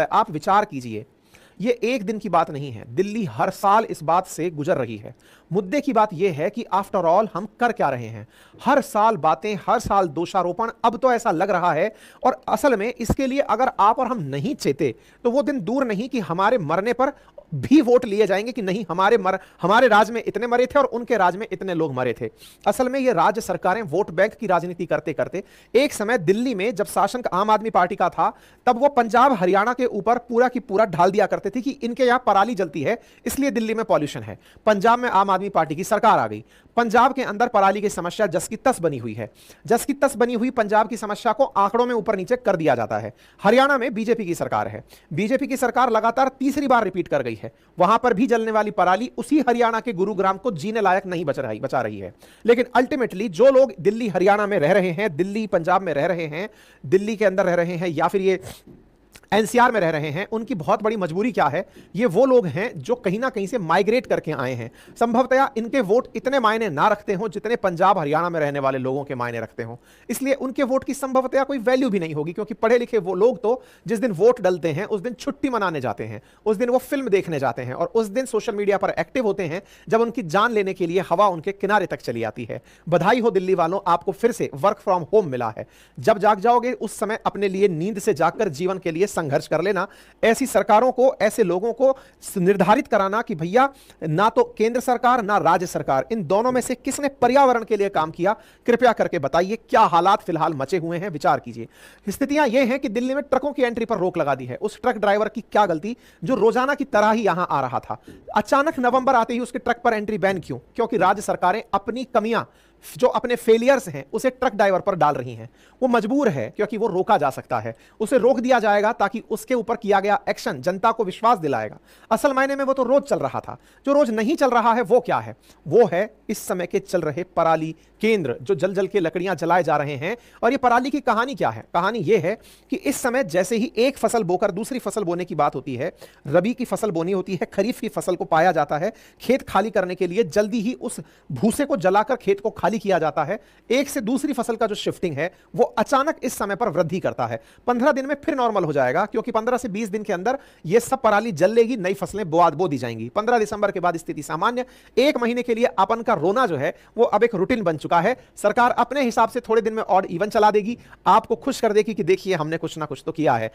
आप विचार कीजिए, ये एक दिन की बात नहीं है। दिल्ली हर साल इस बात से गुजर रही है। मुद्दे की बात यह है कि आफ्टर ऑल हम कर क्या रहे हैं। हर साल बातें, हर साल दोषारोपण। अब तो ऐसा लग रहा है, और असल में इसके लिए अगर आप और हम नहीं चेते तो वो दिन दूर नहीं कि हमारे मरने पर भी वोट लिए जाएंगे कि नहीं, हमारे राज में इतने मरे थे और उनके राज में इतने लोग मरे थे। असल में ये राज्य सरकारें वोट बैंक की राजनीति करते करते, एक समय दिल्ली में जब शासन आम आदमी पार्टी का था, तब वो पंजाब हरियाणा के ऊपर पूरा की पूरा ढाल दिया करते थे कि इनके यहां पराली जलती है, इसलिए दिल्ली में पॉल्यूशन है। पंजाब में आम आदमी पार्टी की सरकार आ गई, पंजाब के अंदर पराली की समस्या जस की तस बनी हुई है। जस की तस बनी हुई पंजाब की समस्या को आंकड़ों में ऊपर नीचे कर दिया जाता है। हरियाणा में बीजेपी की सरकार है, बीजेपी की सरकार लगातार तीसरी बार रिपीट कर गई है। वहां पर भी जलने वाली पराली उसी हरियाणा के गुरुग्राम को जीने लायक नहीं बचा रही है। लेकिन अल्टीमेटली जो लोग दिल्ली हरियाणा में रह रहे हैं, दिल्ली पंजाब में रह रहे हैं, दिल्ली के अंदर रह रहे हैं, या फिर ये एनसीआर में रह रहे हैं, उनकी बहुत बड़ी मजबूरी क्या है? ये वो लोग हैं जो कहीं ना कहीं से माइग्रेट करके आए हैं। संभवतया इनके वोट इतने मायने ना रखते हों जितने पंजाब हरियाणा में रहने वाले लोगों के मायने रखते हों। इसलिए उनके वोट की संभवतया कोई वैल्यू भी नहीं होगी, क्योंकि पढ़े लिखे वो लोग तो जिस दिन वोट डलते हैं उस दिन छुट्टी मनाने जाते हैं, उस दिन वो फिल्म देखने जाते हैं, और उस दिन सोशल मीडिया पर एक्टिव होते हैं जब उनकी जान लेने के लिए हवा उनके किनारे तक चली आती है। बधाई हो दिल्ली वालों, आपको फिर से वर्क फ्रॉम होम मिला है। जब जाग जाओगे उस समय अपने लिए नींद से जागकर जीवन के लिए संघर्ष कर लेना। ऐसी सरकारों को, ऐसे लोगों को निर्धारित कराना कि भैया ना तो केंद्र सरकार ना राज्य सरकार, इन दोनों में से किसने पर्यावरण के लिए काम किया, कृपया करके बताइए। क्या हालात फिलहाल मचे हुए हैं, विचार कीजिए। स्थितियां यह हैं कि दिल्ली में ट्रकों की एंट्री पर रोक लगा दी है। उस ट्रक ड्राइवर की क्या गलती जो रोजाना की तरह ही यहां आ रहा था? अचानक नवंबर आते ही उसके ट्रक पर एंट्री बैन क्यों? क्योंकि राज्य सरकारें अपनी कमियां, जो अपने फेलियर्स हैं, उसे ट्रक ड्राइवर पर डाल रही हैं। वो मजबूर है क्योंकि वो रोका जा सकता है, उसे रोक दिया जाएगा ताकि उसके ऊपर किया गया एक्शन जनता को विश्वास दिलाएगा। असल मायने में वो तो रोज चल रहा था। जो रोज नहीं चल रहा है वो क्या है? वो है इस समय के चल रहे पराली केंद्र, जो जल जल के लकड़ियां जलाए जा रहे हैं। और ये पराली की कहानी क्या है? कहानी ये है कि इस समय जैसे ही एक फसल बोकर दूसरी फसल बोने की बात होती है, रबी की फसल बोनी होती है, खरीफ की फसल को पाया जाता है, खेत खाली करने के लिए जल्दी ही उस भूसे को जलाकर खेत को खाली किया जाता है। एक से दूसरी फसल का जो शिफ्टिंग है वो अचानक इस समय पर वृद्धि करता है। 15 दिन में फिर नॉर्मल हो जाएगा, क्योंकि 15 से 20 दिन के अंदर ये सब पराली जल लेगी, नई फसलें बो दी जाएंगी। 15 दिसंबर के बाद स्थिति सामान्य। एक महीने के लिए अपन का रोना जो है वो अब एक रूटीन बन चुका है। सरकार अपने हिसाब से थोड़े दिन में ऑड इवन चला देगी, आपको खुश कर देगी कि देखिए हमने कुछ ना कुछ तो किया है।